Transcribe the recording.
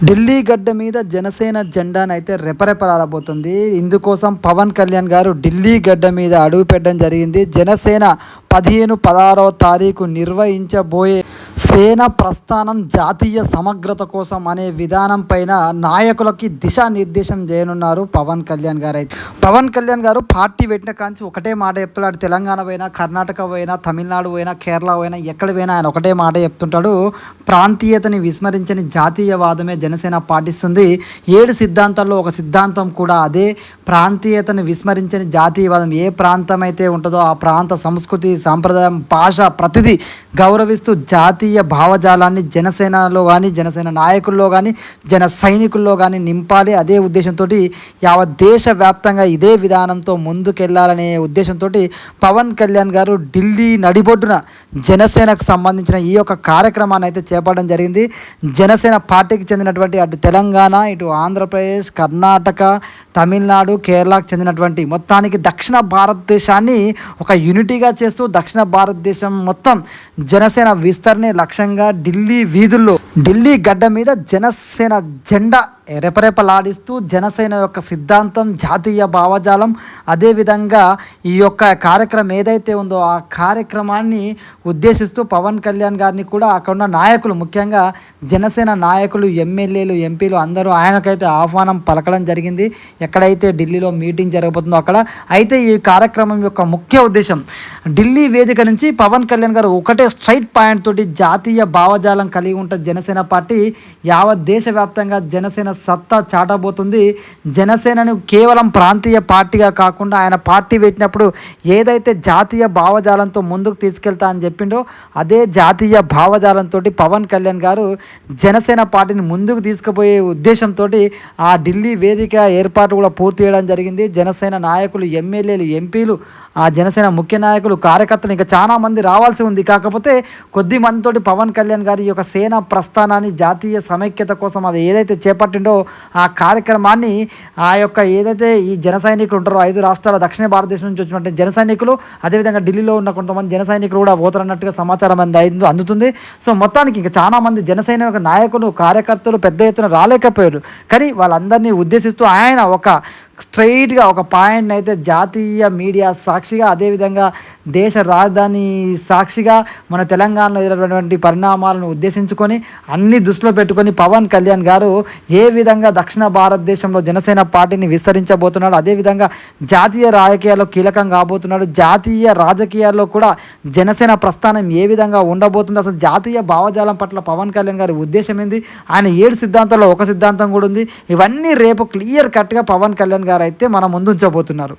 ఢిల్లీ గడ్డ మీద జనసేన జెండానైతే రెపరెపలాడబోతుంది. ఇందుకోసం పవన్ కళ్యాణ్ గారు ఢిల్లీ గడ్డ మీద అడుగు పెట్టడం జరిగింది. జనసేన 15, 16వ తారీఖు నిర్వహించబోయే సేన ప్రస్థానం జాతీయ సమగ్రత కోసం అనే విధానం పైన నాయకులకి దిశానిర్దేశం చేయనున్నారు పవన్ కళ్యాణ్ గారు. అయితే పవన్ కళ్యాణ్ గారు పార్టీ పెట్టిన కాంచి ఒకటే మాట చెప్తున్నాడు. తెలంగాణ పోయినా, కర్ణాటక పోయినా, తమిళనాడు పోయినా, కేరళ పోయినా, ఎక్కడ పోయినా ఆయన ఒకటే మాట చెప్తుంటాడు. ప్రాంతీయతని విస్మరించని జాతీయవాదమే జనసేన పాటిస్తుంది. 7 సిద్ధాంతాల్లో ఒక సిద్ధాంతం కూడా అదే, ప్రాంతీయతను విస్మరించని జాతీయవాదం. ఏ ప్రాంతం అయితే ఉంటుందో ఆ ప్రాంత సంస్కృతి, సాంప్రదాయం, భాష ప్రతిదీ గౌరవిస్తూ జాతీయ భావజాలాన్ని జనసేనలో కానీ, జనసేన నాయకుల్లో కానీ, జన సైనికుల్లో కానీ నింపాలి. అదే ఉద్దేశంతో యావత్ దేశవ్యాప్తంగా ఇదే విధానంతో ముందుకెళ్లాలనే ఉద్దేశంతో పవన్ కళ్యాణ్ గారు ఢిల్లీ నడిబొడ్డున జనసేనకు సంబంధించిన ఈ యొక్క కార్యక్రమాన్ని అయితే చేపట్టడం జరిగింది. జనసేన పార్టీకి చెందినటువంటి అటు తెలంగాణ, ఇటు ఆంధ్రప్రదేశ్, కర్ణాటక, తమిళనాడు, కేరళకు చెందినటువంటి మొత్తానికి దక్షిణ భారతదేశాన్ని ఒక యూనిటీగా చేస్తూ దక్షిణ భారతదేశం మొత్తం జనసేన విస్తరణే లక్ష్యంగా ఢిల్లీ వీధుల్లో, ఢిల్లీ గడ్డ మీద జనసేన జెండా రెపరెపలాడిస్తూ జనసేన యొక్క సిద్ధాంతం, జాతీయ భావజాలం, అదేవిధంగా ఈ యొక్క కార్యక్రమం ఏదైతే ఉందో ఆ కార్యక్రమాన్ని ఉద్దేశిస్తూ పవన్ కళ్యాణ్ గారిని కూడా అక్కడ ఉన్న నాయకులు, ముఖ్యంగా జనసేన నాయకులు, ఎమ్మెల్యేలు, ఎంపీలు అందరూ ఆయనకైతే ఆహ్వానం పలకడం జరిగింది. ఎక్కడైతే ఢిల్లీలో మీటింగ్ జరగబోతుందో అక్కడ. అయితే ఈ కార్యక్రమం యొక్క ముఖ్య ఉద్దేశం ఢిల్లీ వేదిక నుంచి పవన్ కళ్యాణ్ గారు ఒకటే స్ట్రైట్ పాయింట్ తోటి జాతీయ భావజాలం కలిగి ఉంటుంది జనసేన పార్టీ. యావత్ దేశవ్యాప్తంగా జనసేన సత్తా చాటబోతుంది. జనసేనను కేవలం ప్రాంతీయ పార్టీగా కాకుండా ఆయన పార్టీ పెట్టినప్పుడు ఏదైతే జాతీయ భావజాలంతో ముందుకు తీసుకెళ్తా అని చెప్పిండో అదే జాతీయ భావజాలంతో పవన్ కళ్యాణ్ గారు జనసేన పార్టీని ముందుకు తీసుకుపోయే ఉద్దేశంతో ఆ ఢిల్లీ వేదిక ఏర్పాటు కూడా పూర్తి చేయడం జరిగింది. జనసేన నాయకులు, ఎమ్మెల్యేలు, ఎంపీలు, ఆ జనసేన ముఖ్య నాయకులు, కార్యకర్తలు ఇంకా చాలా మంది రావాల్సి ఉంది. కాకపోతే కొద్ది మందితోటి పవన్ కళ్యాణ్ గారి యొక్క సేన ప్రస్థానాన్ని, జాతీయ సమైక్యత కోసం అది ఏదైతే చేపట్టిండో ఆ కార్యక్రమాన్ని ఆ యొక్క ఏదైతే ఈ జన సైనికులు ఉంటారో 5 రాష్ట్రాల దక్షిణ భారతదేశం నుంచి వచ్చినటువంటి జన సైనికులు, అదేవిధంగా ఢిల్లీలో ఉన్న కొంతమంది జన సైనికులు కూడా పోతారన్నట్టుగా సమాచారం అందుతుంది. సో మొత్తానికి ఇంకా చాలా మంది జనసైనిక నాయకులు, కార్యకర్తలు పెద్ద ఎత్తున రాలేకపోయారు. కానీ వాళ్ళందరినీ ఉద్దేశిస్తూ ఆయన ఒక స్ట్రైట్గా ఒక పాయింట్ని అయితే జాతీయ మీడియా సాక్షిగా, అదేవిధంగా దేశ రాజధాని సాక్షిగా మన తెలంగాణలో ఎదురైనటువంటి పరిణామాలను ఉద్దేశించుకొని అన్ని దృష్టిలో పెట్టుకొని పవన్ కళ్యాణ్ గారు ఏ విధంగా దక్షిణ భారతదేశంలో జనసేన పార్టీని విస్తరించబోతున్నాడు, అదేవిధంగా జాతీయ రాజకీయాల్లో కీలకం కాబోతున్నాడు, జాతీయ రాజకీయాల్లో కూడా జనసేన ప్రస్థానం ఏ విధంగా ఉండబోతుంది, అసలు జాతీయ భావజాలం పట్ల పవన్ కళ్యాణ్ గారి ఉద్దేశం ఏంది, ఆయన 7 సిద్ధాంతాల్లో ఒక సిద్ధాంతం కూడా ఉంది. ఇవన్నీ రేపు క్లియర్ కట్గా పవన్ కళ్యాణ్ గారు అయితే మన ముందు ఉంచబోతున్నారు.